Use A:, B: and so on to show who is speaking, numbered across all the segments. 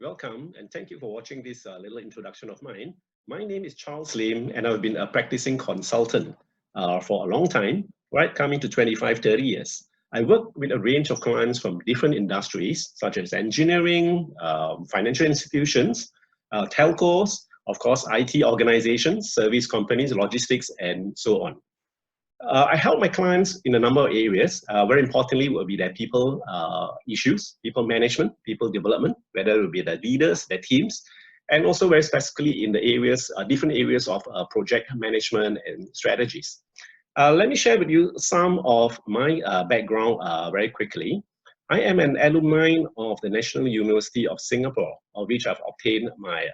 A: Welcome and thank you for watching this little introduction of mine. My name is Charles Lim and I've been a practicing consultant for a long time, right, coming to 25, 30 years. I work with a range of clients from different industries such as engineering, financial institutions, telcos, of course, IT organizations, service companies, logistics, and so on. I help my clients in a number of areas. Very importantly will be their people issues, people management, people development, whether it will be the leaders, their teams, and also very specifically in the areas, different areas of project management and strategies. Let me share with you some of my background very quickly. I am an alumni of the National University of Singapore, of which I've obtained my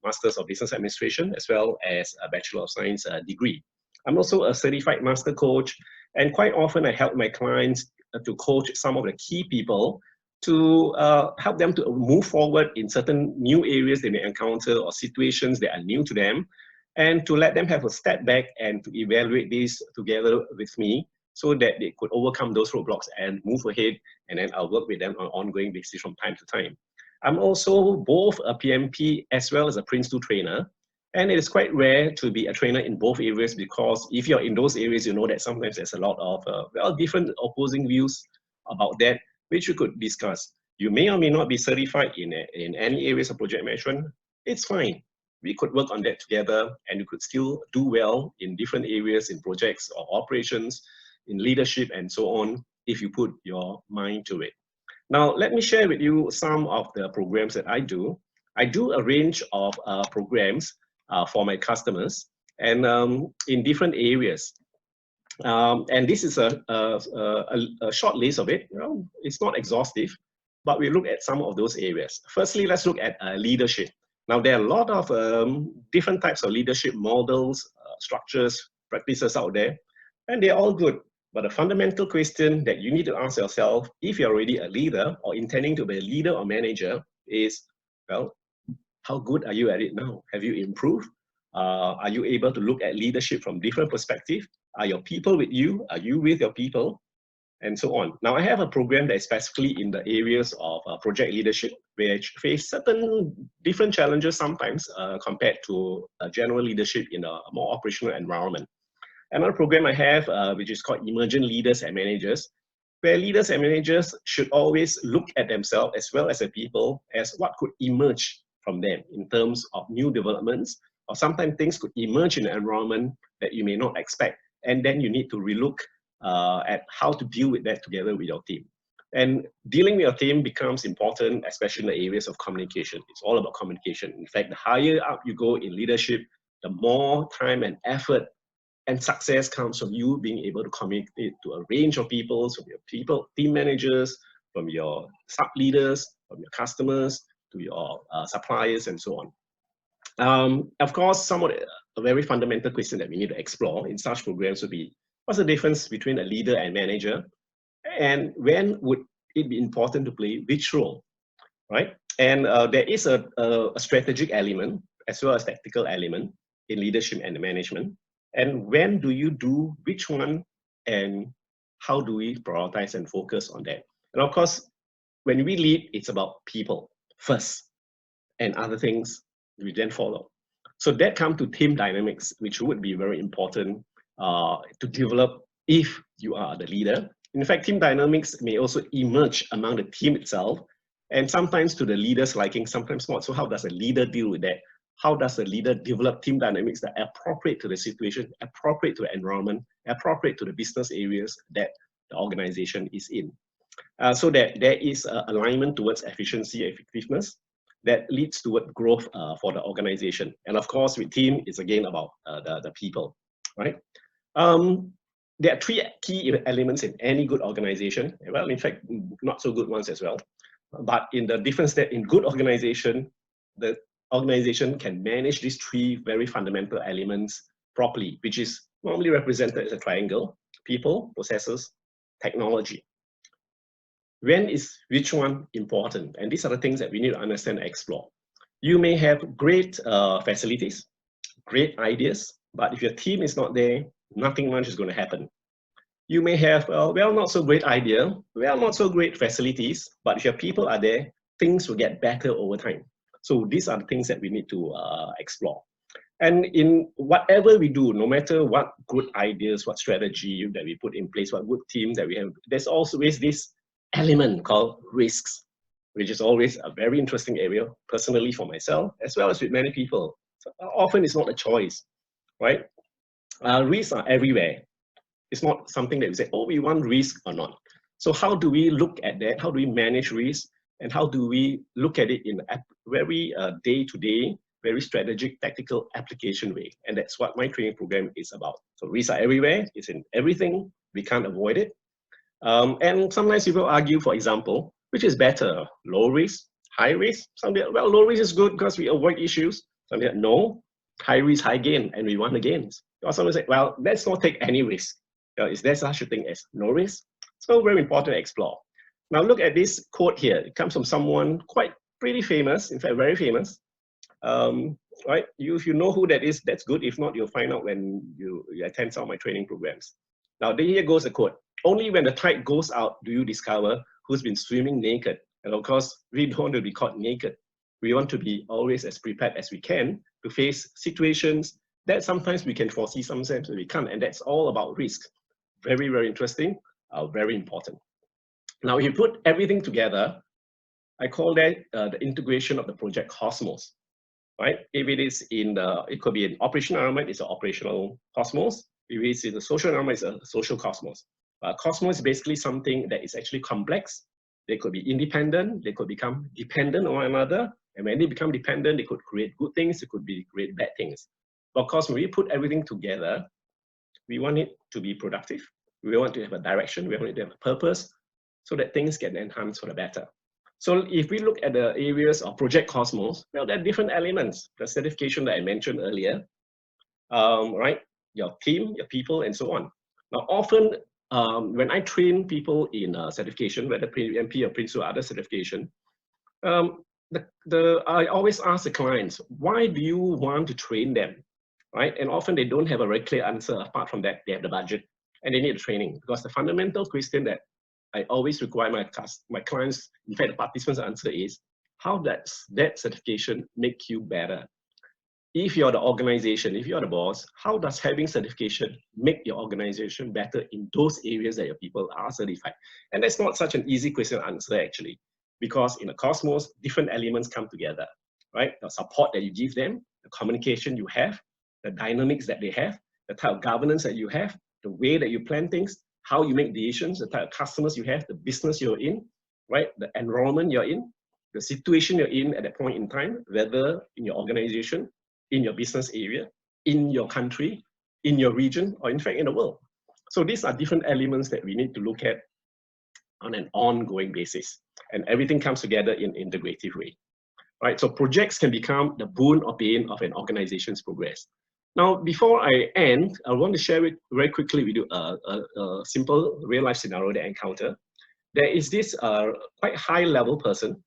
A: Masters of Business Administration as well as a Bachelor of Science degree. I'm also a certified master coach, and quite often I help my clients to coach some of the key people to help them to move forward in certain new areas they may encounter or situations that are new to them, and to let them have a step back and to evaluate this together with me so that they could overcome those roadblocks and move ahead, and then I'll work with them on an ongoing basis from time to time. I'm also both a PMP as well as a Prince 2 trainer. And it is quite rare to be a trainer in both areas, because if you're in those areas, you know that sometimes there's a lot of different opposing views about that, which you could discuss. You may or may not be certified in any areas of project management. It's fine. We could work on that together, and you could still do well in different areas, in projects or operations, in leadership and so on, if you put your mind to it. Now, let me share with you some of the programs that I do. I do a range of programs for my customers, and in different areas. And this is a short list of it. You know, it's not exhaustive, but we look at some of those areas. Firstly, let's look at leadership. Now, there are a lot of different types of leadership models, structures, practices out there, and they're all good. But the fundamental question that you need to ask yourself, if you're already a leader or intending to be a leader or manager, is, well, how good are you at it now? Have you improved? Are you able to look at leadership from different perspectives? Are your people with you? Are you with your people? And so on. Now, I have a program that is specifically in the areas of project leadership, which face certain different challenges sometimes compared to general leadership in a more operational environment. Another program I have, which is called Emergent Leaders and Managers, where leaders and managers should always look at themselves as well as the people as what could emerge from them in terms of new developments, or sometimes things could emerge in an environment that you may not expect. And then you need to relook at how to deal with that together with your team. And dealing with your team becomes important, especially in the areas of communication. It's all about communication. In fact, the higher up you go in leadership, the more time and effort and success comes from you being able to communicate to a range of people, from your people, team managers, from your sub-leaders, from your customers, to your suppliers, and so on. Of course, some of the very fundamental question that we need to explore in such programs would be, what's the difference between a leader and manager? And when would it be important to play which role, right? And there is a strategic element as well as tactical element in leadership and management. And when do you do which one, and how do we prioritize and focus on that? And of course, when we lead, it's about people first, and other things we then follow. So that comes to team dynamics, which would be very important to develop if you are the leader. In fact, team dynamics may also emerge among the team itself, and sometimes to the leader's liking, sometimes not. So how does a leader deal with that? How does a leader develop team dynamics that are appropriate to the situation, appropriate to the environment, appropriate to the business areas that the organization is in? So that there is alignment towards efficiency and effectiveness that leads toward growth for the organization. And of course, with team, it's again about the people, right? There are three key elements in any good organization. Well, in fact, not so good ones as well. But in the difference that in good organization, the organization can manage these three very fundamental elements properly, which is normally represented as a triangle: people, processes, technology. When is which one important? And these are the things that we need to understand and explore. You may have great facilities, great ideas, but if your team is not there, nothing much is going to happen. You may have, well, not so great idea, well, not so great facilities, but if your people are there, things will get better over time. So these are the things that we need to explore. And in whatever we do, no matter what good ideas, what strategy that we put in place, what good team that we have, there's always this element called risks, which is always a very interesting area, personally for myself, as well as with many people. So often it's not a choice, right? Risks are everywhere. It's not something that we say, oh, we want risk or not. So how do we look at that? How do we manage risk? And how do we look at it in a very day-to-day, very strategic, tactical application way? And that's what my training program is about. So risks are everywhere. It's in everything. We can't avoid it. And sometimes people argue, for example, which is better, low risk, high risk? Some say, well, low risk is good because we avoid issues. Some say, no, high risk, high gain, and we want the gains. Or some say, well, let's not take any risk. Is there such a thing as no risk? So very important to explore. Now look at this quote here. It comes from someone pretty famous, in fact, very famous. Right? If you know who that is, that's good. If not, you'll find out when you attend some of my training programs. Now here goes the quote. Only when the tide goes out do you discover who's been swimming naked. And of course, we don't want to be caught naked. We want to be always as prepared as we can to face situations that sometimes we can foresee, sometimes we can't. And that's all about risk. Very, very interesting, very important. Now, if you put everything together, I call that the integration of the project cosmos, right? If it is in it could be an operational environment, it's an operational cosmos. If it's in the social environment, it's a social cosmos. Cosmos is basically something that is actually complex. They could be independent, they could become dependent on one another. And when they become dependent, they could create good things, it could create bad things. But of course, when we put everything together, we want it to be productive. We want to have a direction, we want it to have a purpose, so that things get enhanced for the better. So if we look at the areas of Project Cosmos, well, there are different elements. The certification that I mentioned earlier, right? Your team, your people, and so on. Now, often when I train people in certification, whether PMP or Prince or other certification, I always ask the clients, why do you want to train them, right? And often they don't have a very clear answer. Apart from that, they have the budget and they need the training, because the fundamental question that I always require my clients, in fact, the participants' answer is, how does that certification make you better? If you're the organization, if you're the boss, how does having certification make your organization better in those areas that your people are certified? And that's not such an easy question to answer, actually, because in the cosmos, different elements come together, right? The support that you give them, the communication you have, the dynamics that they have, the type of governance that you have, the way that you plan things, how you make decisions, the type of customers you have, the business you're in, right? The environment you're in, the situation you're in at that point in time, whether in your organization, in your business area, in your country, in your region, or in fact in the world. So these are different elements that we need to look at on an ongoing basis. And everything comes together in an integrative way. Right? So projects can become the boon or bane of an organization's progress. Now, before I end, I want to share it very quickly with you a simple real-life scenario that I encountered. There is this quite high-level person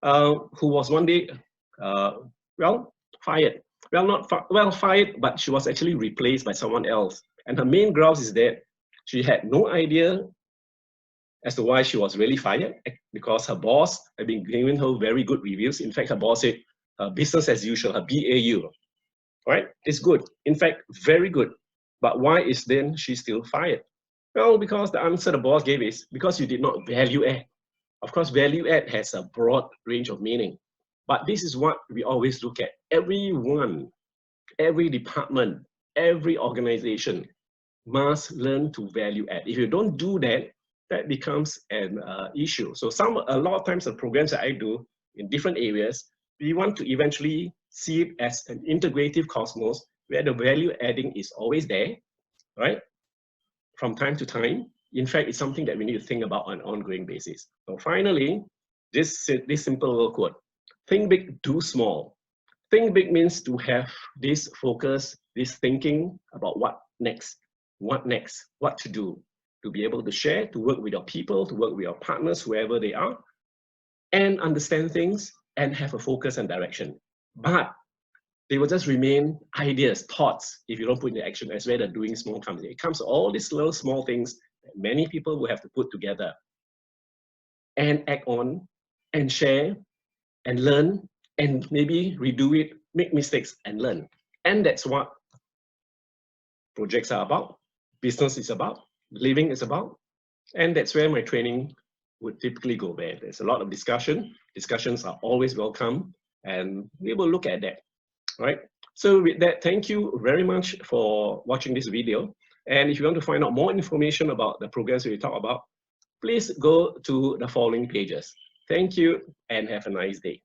A: who was one day, fired. Fired, but she was actually replaced by someone else. And her main grounds is that she had no idea as to why she was really fired, because her boss had been giving her very good reviews. In fact, her boss said, business as usual, her BAU. Right? It's good. In fact, very good. But why is then she still fired? Well, because the answer the boss gave is because you did not value add. Of course, value add has a broad range of meaning. But this is what we always look at. Everyone, every department, every organization must learn to value add. If you don't do that, that becomes an issue. So a lot of times the programs that I do in different areas, we want to eventually see it as an integrative cosmos where the value adding is always there, right? From time to time. In fact, it's something that we need to think about on an ongoing basis. So finally, this simple little quote, think big, do small. Think big means to have this focus, this thinking about what next, what to do, to be able to share, to work with your people, to work with your partners, whoever they are, and understand things and have a focus and direction. But they will just remain ideas, thoughts, if you don't put into action, as where the doing small comes in. It comes to all these little small things that many people will have to put together and act on and share and learn and maybe redo it, make mistakes and learn. And that's what projects are about, business is about, living is about. And that's where my training would typically go there. There's a lot of discussion. Discussions are always welcome, and we will look at that, right? So with that, thank you very much for watching this video. And if you want to find out more information about the programs we talk about, please go to the following pages. Thank you and have a nice day.